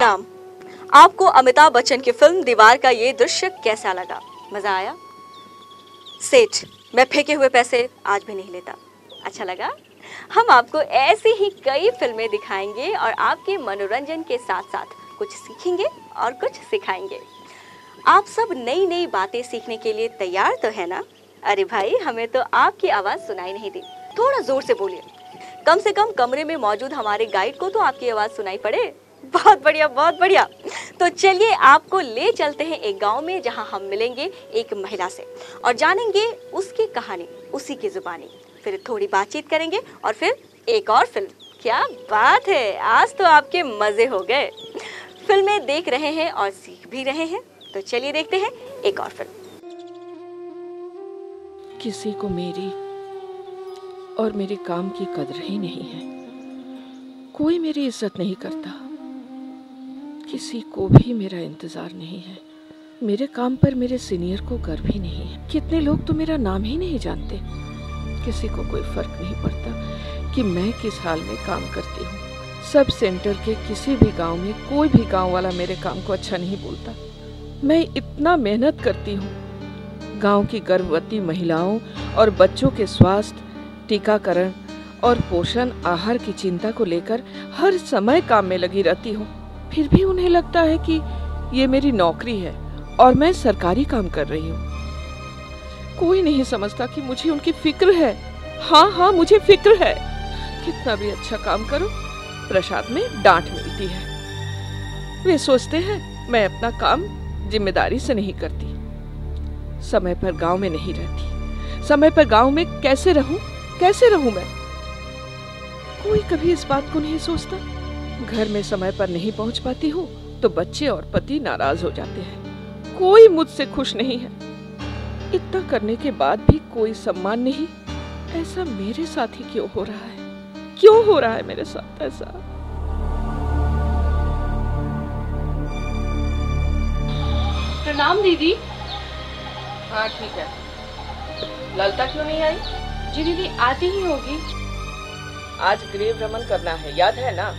प्रणाम। आपको अमिताभ बच्चन की फिल्म दीवार का ये दृश्य कैसा लगा? मजा आया? सेठ, मैं फेंके हुए पैसे आज भी नहीं लेता। अच्छा लगा? हम आपको ऐसी ही कई फिल्में दिखाएंगे और आपके मनोरंजन के साथ साथ कुछ सीखेंगे और कुछ सिखाएंगे। आप सब नई नई बातें सीखने के लिए तैयार तो है ना? अरे भाई, हमें तो आपकी आवाज सुनाई नहीं दी, थोड़ा जोर से बोलिए। कम से कम कमरे में मौजूद हमारे गाइड को तो आपकी आवाज सुनाई पड़े। बहुत बढ़िया, बहुत बढ़िया। तो चलिए आपको ले चलते हैं एक गांव में, जहां हम मिलेंगे एक महिला से और जानेंगे उसकी कहानी उसी की जुबानी। फिर थोड़ी बातचीत करेंगे और फिर एक और फिल्म। क्या बात है, आज तो आपके मजे हो गए। फिल्में देख रहे हैं और सीख भी रहे हैं, तो चलिए देखते हैं एक और फिल्म। किसी को मेरी और मेरे काम की कदर ही नहीं है। कोई मेरी इज्जत नहीं करता, किसी को भी मेरा इंतजार नहीं है। मेरे काम पर मेरे सीनियर को गर्व ही नहीं है। कितने लोग तो मेरा नाम ही नहीं जानते। किसी को कोई फर्क नहीं पड़ता कि मैं किस हाल में काम करती हूँ। सब सेंटर के किसी भी गांव में कोई भी गांव वाला मेरे काम को अच्छा नहीं बोलता। मैं इतना मेहनत करती हूँ। गांव की गर्भवती महिलाओं और बच्चों के स्वास्थ्य, टीकाकरण और पोषण आहार की चिंता को लेकर हर समय काम में लगी रहती हूँ। फिर भी उन्हें लगता है कि ये मेरी नौकरी है और मैं सरकारी काम कर रही हूँ। कोई नहीं समझता कि मुझे उनकी फिक्र है। हाँ, मुझे फिक्र है। कितना भी अच्छा काम करो, प्रसाद में डांट मिलती है। वे सोचते हैं मैं अपना काम जिम्मेदारी से नहीं करती, समय पर गांव में नहीं रहती। समय पर गांव में कैसे रहूं मैं? कोई कभी इस बात को नहीं सोचता। घर में समय पर नहीं पहुंच पाती हूँ तो बच्चे और पति नाराज हो जाते हैं। कोई मुझसे खुश नहीं है। इतना करने के बाद भी कोई सम्मान नहीं। ऐसा मेरे साथ ही क्यों हो रहा है? क्यों हो रहा है मेरे साथ ऐसा? प्रणाम दीदी। हाँ ठीक है। ललिता क्यों नहीं आई? जी दीदी आती ही होगी। आज गृह भ्रमण करना है, याद है ना?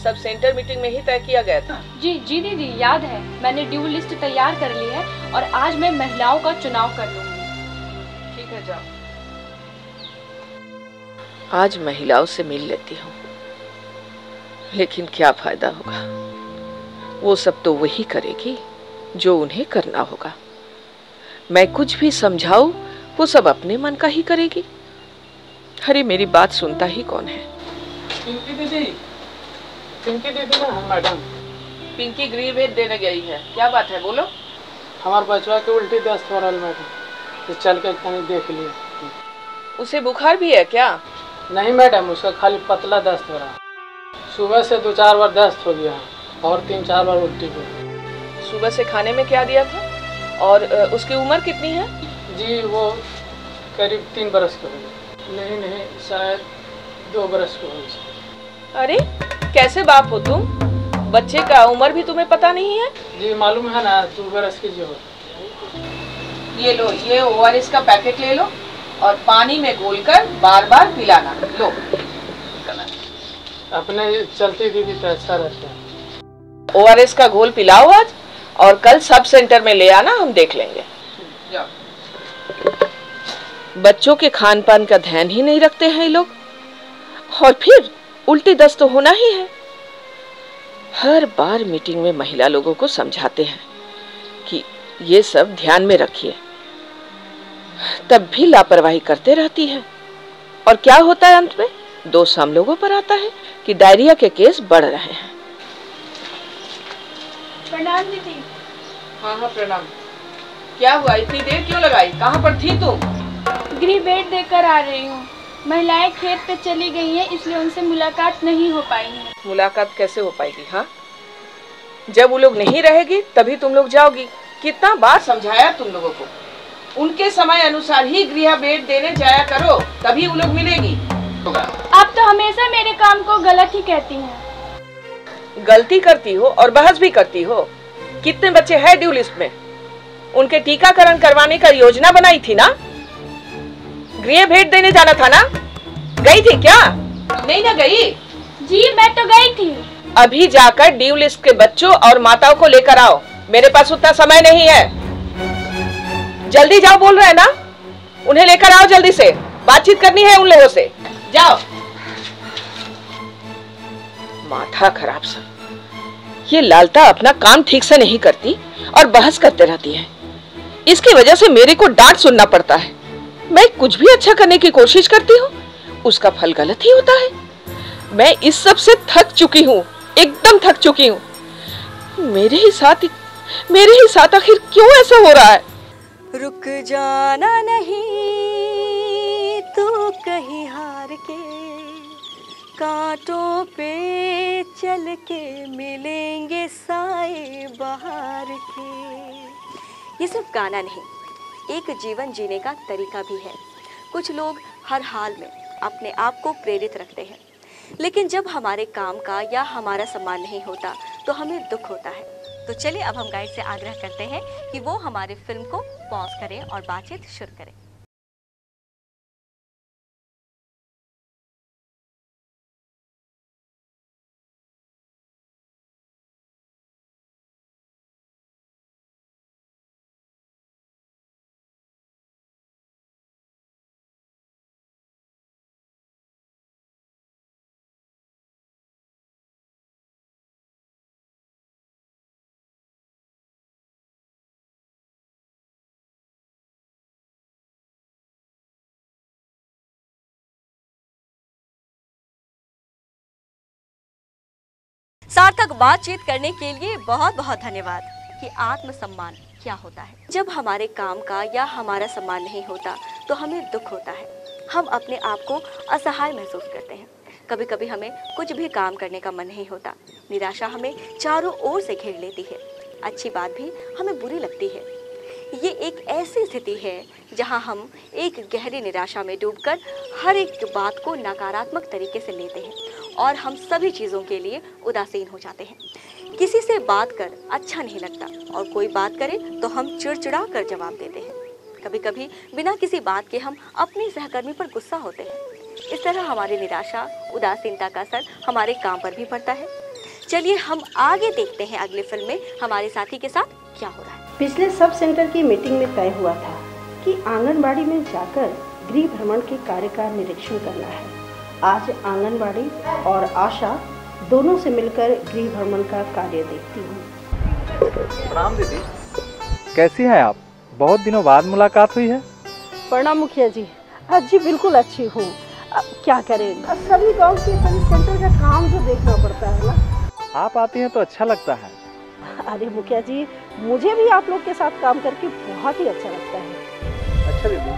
सब सेंटर मीटिंग में ही तय किया गया था। जी दीदी याद है। मैंने ड्यू लिस्ट तैयार कर ली है और आज मैं महिलाओं का चुनाव कर लूंगी। ठीक है, जाओ। आज महिलाओं से मिल लेती हूँ, लेकिन क्या फायदा होगा? वो सब तो वही करेगी जो उन्हें करना होगा। मैं कुछ भी समझाऊं, वो सब अपने मन का ही करेगी। अरे मेरी बात सुनता ही कौन है? पिंकी दीदी ना मैडम। पिंकी गृह भेद देने गई है। क्या बात है, बोलो। हमारे बचवा के उल्टी दस्त हो रहा है मैडम, तो चल के कहीं देख लिए। उसे बुखार भी है क्या? नहीं मैडम, उसका खाली पतला दस्त हो रहा है। सुबह से 2-4 बार दस्त हो गया और 3-4 बार उल्टी हो गई। सुबह से खाने में क्या दिया था? और उसकी उम्र कितनी है? जी वो करीब 3 बरस की होगी। नहीं, शायद 2 बरस की होगी। अरे कैसे बाप हो तुम? बच्चे का उम्र भी तुम्हें पता नहीं है? जी मालूम है ना, 2 बरस की जो हो। ये लो, ये ORS का पैकेट ले लो और पानी में घोलकर बार बार पिलाना। लो। अपने चलती दीदी तो अच्छा रहता है। ORS का घोल पिलाओ आज और कल सब सेंटर में ले आना, हम देख लेंगे। बच्चों के खान पान का ध्यान ही नहीं रखते हैं ये लोग, और फिर उल्टी दस्त तो होना ही है। हर बार मीटिंग में महिला लोगों को समझाते हैं कि ये सब ध्यान में रखिए, तब भी लापरवाही करते रहती है। और क्या होता है अंत में? दोष हम लोगों पर आता है कि डायरिया के केस बढ़ रहे हैं। प्रणाम दीदी। हाँ प्रणाम। क्या हुआ, इतनी देर क्यों लगाई? कहाँ पर थी तुम? गृह भेद देकर आ रही हूँ। महिलाएं खेत पे चली गई हैं, इसलिए उनसे मुलाकात नहीं हो पाई है। मुलाकात कैसे हो पाएगी? हाँ, जब वो लोग नहीं रहेगी तभी तुम लोग जाओगी। कितना बार समझाया तुम लोगों को? उनके समय अनुसार ही गृह भेद देने जाया करो, तभी वो लोग मिलेगी। आप तो हमेशा मेरे काम को गलत ही कहती हैं। गलती करती हो और बहस भी करती हो। कितने बच्चे हैं ड्यू लिस्ट में? उनके टीकाकरण करवाने का योजना बनाई थी ना? गृह भेंट देने जाना था ना? गई थी क्या? नहीं ना गई? जी मैं तो गई थी। अभी जाकर ड्यू लिस्ट के बच्चों और माताओं को लेकर आओ, मेरे पास उतना समय नहीं है। जल्दी जाओ, बोल रहे हैं ना, उन्हें लेकर आओ जल्दी से, बातचीत करनी है उन लोगों से, जाओ। माथा खराब सब, ये लालता अपना काम ठीक से नहीं करती और बहस करते रहती है। इसकी वजह से मेरे को डांट सुनना पड़ता है। मैं कुछ भी अच्छा करने की कोशिश करती हूँ, उसका फल गलत ही होता है। मैं इस सब से थक चुकी हूँ, एकदम थक चुकी हूँ। मेरे ही साथ आखिर क्यों ऐसा हो रहा है? रुक जाना नहीं तू कहीं हार के, कांटों पे चल के मिलेंगे साए बहार के। ये सिर्फ गाना नहीं, एक जीवन जीने का तरीका भी है। कुछ लोग हर हाल में अपने आप को प्रेरित रखते हैं, लेकिन जब हमारे काम का या हमारा सम्मान नहीं होता तो हमें दुख होता है। तो चलिए अब हम गाइड से आग्रह करते हैं कि वो हमारे फिल्म को पॉज करें और बातचीत शुरू करें। सार्थक बातचीत करने के लिए बहुत बहुत धन्यवाद। कि आत्मसम्मान क्या होता है। जब हमारे काम का या हमारा सम्मान नहीं होता तो हमें दुख होता है, हम अपने आप को असहाय महसूस करते हैं। कभी कभी हमें कुछ भी काम करने का मन नहीं होता, निराशा हमें चारों ओर से घेर लेती है, अच्छी बात भी हमें बुरी लगती है। ये एक ऐसी स्थिति है जहां हम एक गहरी निराशा में डूबकर हर एक बात को नकारात्मक तरीके से लेते हैं और हम सभी चीज़ों के लिए उदासीन हो जाते हैं। किसी से बात कर अच्छा नहीं लगता और कोई बात करे तो हम चिड़चिड़ा कर जवाब देते हैं। कभी कभी बिना किसी बात के हम अपने सहकर्मी पर गुस्सा होते हैं। इस तरह हमारी निराशा, उदासीनता का असर हमारे काम पर भी पड़ता है। चलिए हम आगे देखते हैं अगली फिल्म में हमारे साथी के साथ क्या हो रहा है। पिछले सब सेंटर की मीटिंग में तय हुआ था कि आंगनबाड़ी में जाकर गृह भ्रमण के कार्य का निरीक्षण करना है। आज आंगनबाड़ी और आशा दोनों से मिलकर गृह भ्रमण का कार्य देखती हूँ। प्रणाम दीदी, कैसी हैं आप? बहुत दिनों बाद मुलाकात हुई है। प्रणाम मुखिया जी। जी बिल्कुल अच्छी हूँ। क्या करें, सभी गांव के सभी सेंटर का काम तो देखना पड़ता है ना। आप आती हैं तो अच्छा लगता है। अरे मुखिया जी, मुझे भी आप लोग के साथ काम करके बहुत ही अच्छा लगता है। अच्छा दीदी,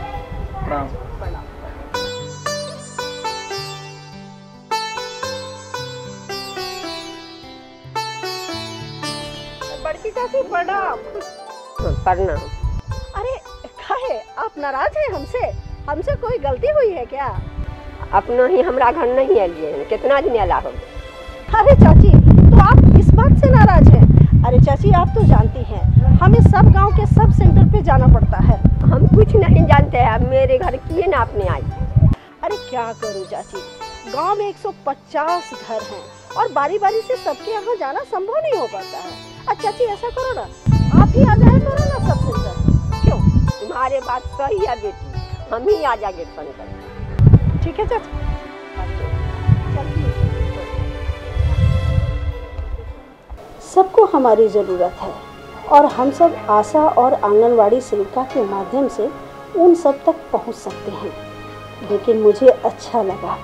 प्रणाम। बड़की चाची प्रणाम। प्रणाम। अरे काहे आप नाराज हैं हमसे? हमसे कोई गलती हुई है क्या? अपना ही हमरा घर नहीं आइए, कितना दिन अला हो। अरे चाची, तो आप इस बात से नाराज हैं? अरे चाची, आप तो जानती हैं हमें सब गांव के सब सेंटर पे जाना पड़ता है। हम कुछ नहीं जानते हैं, मेरे घर किए ना अपने आई। अरे क्या करूं चाची, गांव में 150 घर हैं और बारी बारी से सबके यहाँ जाना संभव नहीं हो पाता है। अच्छा चाची, ऐसा करो ना, आप ही आ जाए करो ना सब सेंटर। क्यों? तुम्हारे बात सही है बेटी, हम ही आ जाएंगे सेंटर। ठीक है चाची। सबको हमारी ज़रूरत है और हम सब आशा और आंगनवाड़ी सेविका के माध्यम से उन सब तक पहुंच सकते हैं। लेकिन मुझे अच्छा लगा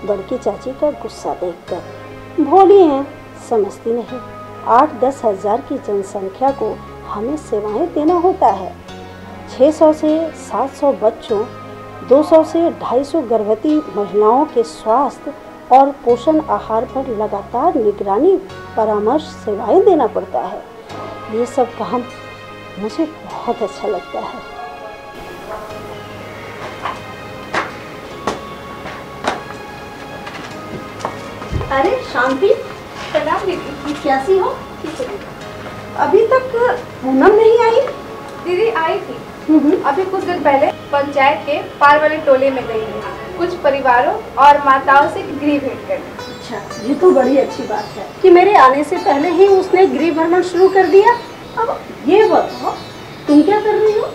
बड़की चाची का गुस्सा देखकर। भोली हैं, समझती नहीं। 8-10 हज़ार की जनसंख्या को हमें सेवाएं देना होता है। 600 से 700 बच्चों, 200 से 250 गर्भवती महिलाओं के स्वास्थ्य और पोषण आहार पर लगातार निगरानी, परामर्श, सेवाएं देना पड़ता है। ये सब काम मुझे बहुत अच्छा लगता है। अरे शांति, प्रणाम दीदी। कैसी हो? अभी तक पूनम नहीं आई? दीदी आई थी, अभी कुछ दिन पहले पंचायत के पार वाले टोले में गई है कुछ परिवारों और माताओं से गृह भेंट करने। अच्छा, ये तो बड़ी अच्छी बात है कि मेरे आने से पहले ही उसने गृह भ्रमण शुरू कर दिया। अब ये बताओ, तुम क्या कर रही हो?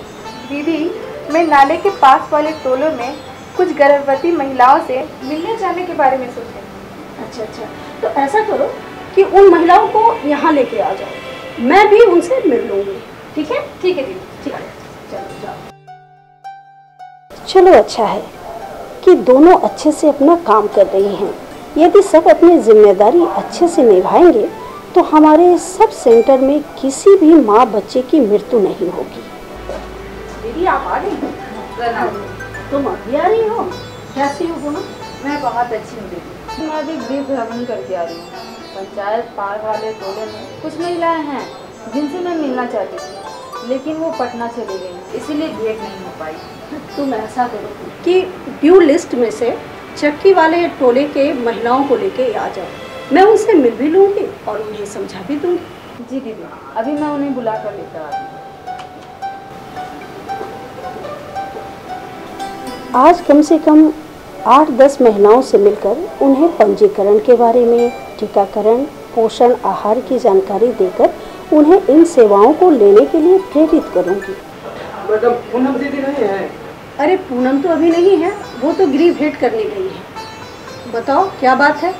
दीदी, मैं नाले के पास वाले टोलों में कुछ गर्भवती महिलाओं से मिलने जाने के बारे में सोच रही हूँ। अच्छा अच्छा, तो ऐसा करो कि उन महिलाओं को यहाँ लेके आ जाओ, मैं भी उनसे मिल लूँगी। ठीक है? ठीक है दीदी। ठीक है, चलो जाओ। चलो, अच्छा है कि दोनों अच्छे से अपना काम कर रही हैं। यदि सब अपनी जिम्मेदारी अच्छे से निभाएंगे तो हमारे सब सेंटर में किसी भी माँ बच्चे की मृत्यु नहीं होगी। दीदी, आप आ गई? तुम अभी आ रही हो? कैसी हो बोलो? मैं बहुत अच्छी हूँ दीदी। मैं अभी गृह भ्रमण करके आ रही हूँ। पंचायत पार वाले टोले में कुछ महिलाएं हैं जिनसे मैं मिलना चाहती थी, लेकिन वो पटना चली गई, इसीलिए भेंट नहीं हो पाई। तुम ऐसा करो कि ड्यू लिस्ट में से चक्की वाले टोले के महिलाओं को लेके आ जाओ, मैं उनसे मिल भी लूँगी और उन्हें समझा भी दूँगी। जी दीदी, अभी मैं उन्हें बुला कर लेकर आती हूँ। आज कम से कम 8-10 महिलाओं से मिलकर उन्हें पंजीकरण के बारे में, टीकाकरण, पोषण आहार की जानकारी देकर उन्हें इन सेवाओं को लेने के लिए प्रेरित करूंगी। मैडम, पूनम दीदी नहीं है? अरे पूनम तो अभी नहीं है, वो तो गृह भेंट करने गई है। बताओ क्या बात है?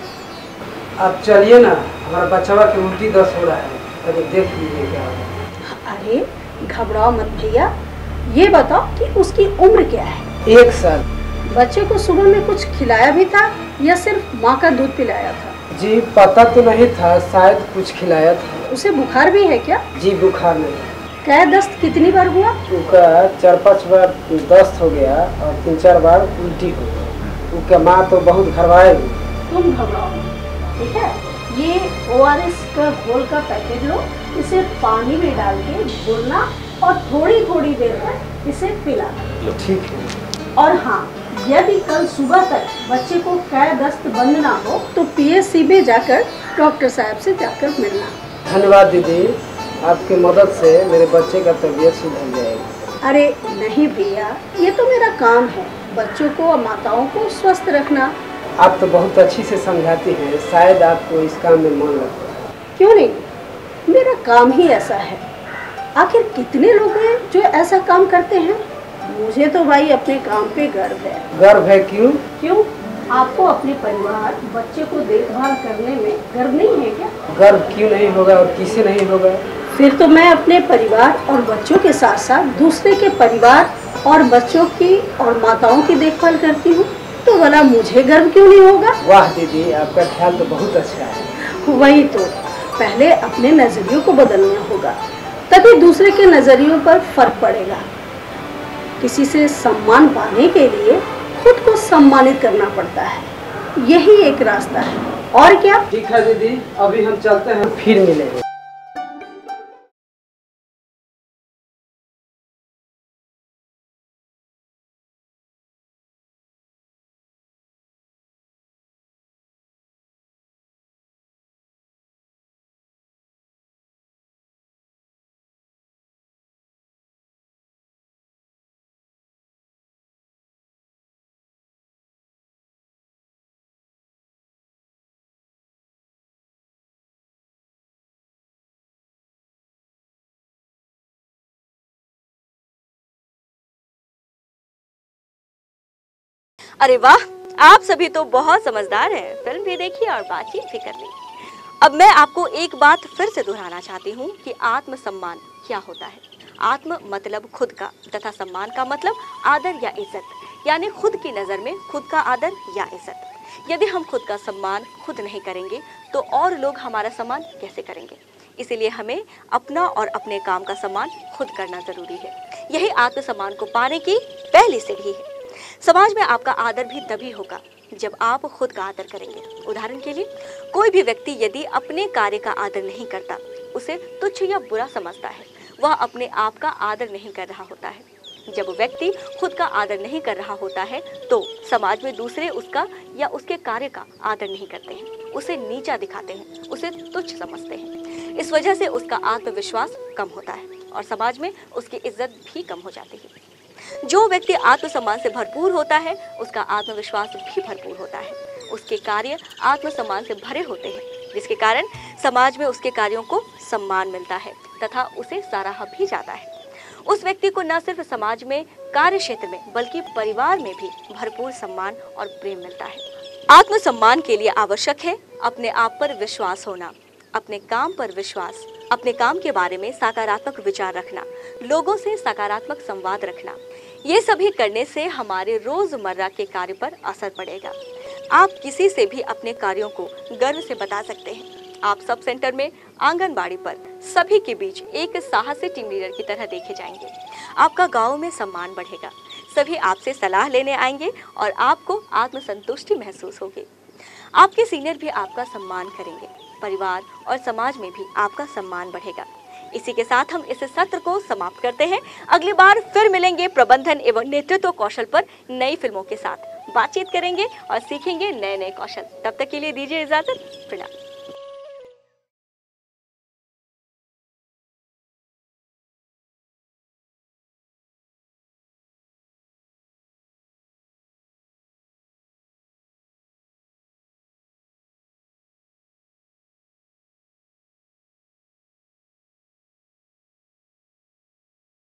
आप चलिए ना, हमारा बच्चा के उल्टी दस्त हो रहा है, अभी देख लीजिए क्या है। अरे घबराओ मत भैया, ये बताओ कि उसकी उम्र क्या है? 1 साल। बच्चे को सुबह में कुछ खिलाया भी था या सिर्फ माँ का दूध पिलाया था? जी पता तो नहीं था, शायद कुछ खिलाया था। उसे बुखार भी है क्या? जी बुखार नहीं। कै दस्त कितनी बार हुआ? उनका 4-5 बार दस्त हो गया और 3-4 बार उल्टी हो गई। उनका माँ तो बहुत घबराएगी। तुम घबराओ, ठीक है? ये ORS का घोल का पैकेट लो, इसे पानी में डाल के घोलना और थोड़ी थोड़ी देर तक इसे पिलाना। ठीक है। और हाँ, यदि कल सुबह तक बच्चे को कै दस्त बंद ना हो तो PSC में जाकर डॉक्टर साहब से जाकर मिलना। धन्यवाद दीदी, आपकी मदद से मेरे बच्चे का तबीयत सुधर जाएगी। अरे नहीं भैया, ये तो मेरा काम है, बच्चों को और माताओं को स्वस्थ रखना। आप तो बहुत अच्छी से समझाती हैं, शायद आपको इस काम में मन लगता है। क्यों नहीं, मेरा काम ही ऐसा है। आखिर कितने लोग हैं जो ऐसा काम करते हैं? मुझे तो भाई अपने काम पे गर्व है। गर्व है? क्यों? क्यों? आपको अपने परिवार, बच्चे को देखभाल करने में गर्व नहीं है क्या? गर्व क्यों नहीं होगा और किसे नहीं होगा? फिर तो मैं अपने परिवार और बच्चों के साथ साथ दूसरे के परिवार और बच्चों की और माताओं की देखभाल करती हूँ, तो भला मुझे गर्व क्यों नहीं होगा? वाह दीदी, आपका ख्याल तो बहुत अच्छा है। वही तो, पहले अपने नजरियों को बदलना होगा, तभी दूसरे के नजरियों पर फर्क पड़ेगा। किसी से सम्मान पाने के लिए खुद को सम्मानित करना पड़ता है, यही एक रास्ता है। और क्या? ठीक है दीदी, अभी हम चलते हैं, फिर मिलेंगे। अरे वाह, आप सभी तो बहुत समझदार हैं। फिल्म भी देखी और बातचीत भी कर ली। अब मैं आपको एक बात फिर से दोहराना चाहती हूँ कि आत्मसम्मान क्या होता है। आत्म मतलब खुद का, तथा सम्मान का मतलब आदर या इज्जत, यानी खुद की नज़र में खुद का आदर या इज्जत। यदि हम खुद का सम्मान खुद नहीं करेंगे तो और लोग हमारा सम्मान कैसे करेंगे? इसीलिए हमें अपना और अपने काम का सम्मान खुद करना जरूरी है। यही आत्मसम्मान को पाने की पहली सीढ़ी है। समाज में आपका आदर भी तभी होगा जब आप खुद का आदर करेंगे। उदाहरण के लिए, कोई भी व्यक्ति यदि अपने कार्य का आदर नहीं करता, उसे तुच्छ या बुरा समझता है, वह अपने आप का आदर नहीं कर रहा होता है। जब व्यक्ति खुद का आदर नहीं कर रहा होता है तो समाज में दूसरे उसका या उसके कार्य का आदर नहीं करते हैं, उसे नीचा दिखाते हैं, उसे तुच्छ समझते हैं। इस वजह से उसका आत्मविश्वास कम होता है और समाज में उसकी इज्जत भी कम हो जाती है। जो व्यक्ति आत्मसम्मान से भरपूर होता है उसका आत्मविश्वास भी भरपूर होता है। उसके कार्य आत्मसम्मान से भरे होते हैं, जिसके कारण समाज में उसके कार्यों को सम्मान मिलता है तथा उसे सराहा भी जाता है। उस व्यक्ति को न सिर्फ समाज में, कार्य क्षेत्र में, बल्कि परिवार में भी भरपूर सम्मान और प्रेम मिलता है। आत्मसम्मान के लिए आवश्यक है अपने आप पर विश्वास होना, अपने काम पर विश्वास, अपने काम के बारे में सकारात्मक विचार रखना, लोगों से सकारात्मक संवाद रखना। ये सभी करने से हमारे रोजमर्रा के कार्य पर असर पड़ेगा। आप किसी से भी अपने कार्यों को गर्व से बता सकते हैं। आप सब सेंटर में, आंगनबाड़ी पर सभी के बीच एक साहसी टीम लीडर की तरह देखे जाएंगे। आपका गांव में सम्मान बढ़ेगा। सभी आपसे सलाह लेने आएंगे और आपको आत्मसंतुष्टि महसूस होगी। आपके सीनियर भी आपका सम्मान करेंगे। परिवार और समाज में भी आपका सम्मान बढ़ेगा। इसी के साथ हम इस सत्र को समाप्त करते हैं। अगली बार फिर मिलेंगे प्रबंधन एवं नेतृत्व कौशल पर नई फिल्मों के साथ। बातचीत करेंगे और सीखेंगे नए नए कौशल। तब तक के लिए दीजिए इजाजत। प्रणाम।